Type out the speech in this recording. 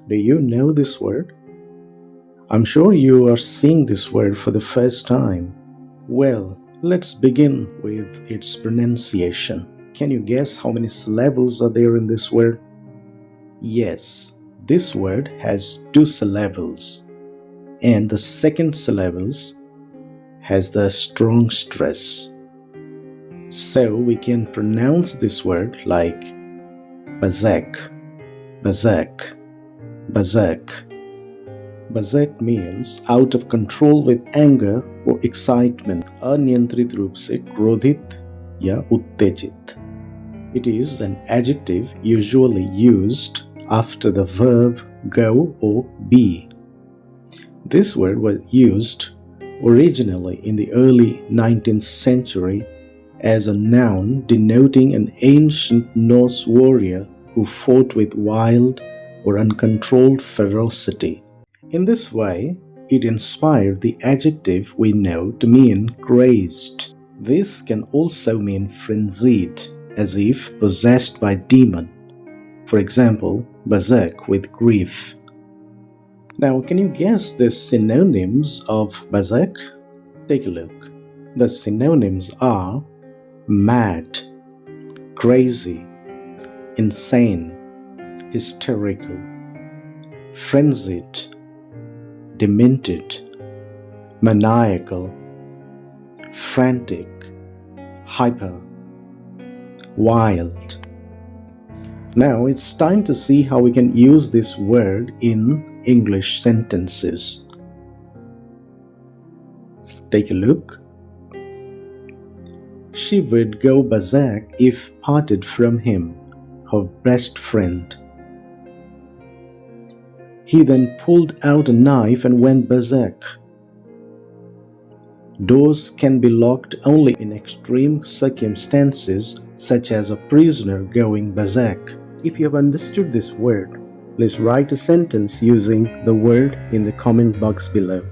Do you know this word? I'm sure you are seeing this word for the first time. Well, let's begin with its pronunciation. Can you guess how many syllables are there in this word? Yes, this word has two syllables, and the second syllables has the strong stress. So we can pronounce this word like BERSERK, BERSERK, BERSERK. BERSERK means out of control with anger or excitement. अनियंत्रित रूप से क्रोधित या उत्तेजित. It is an adjective usually used after the verb go or be. This word was used originally in the early 19th century as a noun denoting an ancient Norse warrior who fought with wild or uncontrolled ferocity. In this way, it inspired the adjective we know to mean crazed. This can also mean frenzied, as if possessed by demon. For example, berserk with grief. Now, can you guess the synonyms of berserk? Take a look. The synonyms are mad, crazy, insane, hysterical, frenzied, demented, maniacal, frantic, hyper, wild. Now it's time to see how we can use this word in English sentences. Take a look. She would go berserk if parted from him, her best friend. He then pulled out a knife and went berserk. Doors can be locked only in extreme circumstances, such as a prisoner going berserk. If you have understood this word, please write a sentence using the word in the comment box below.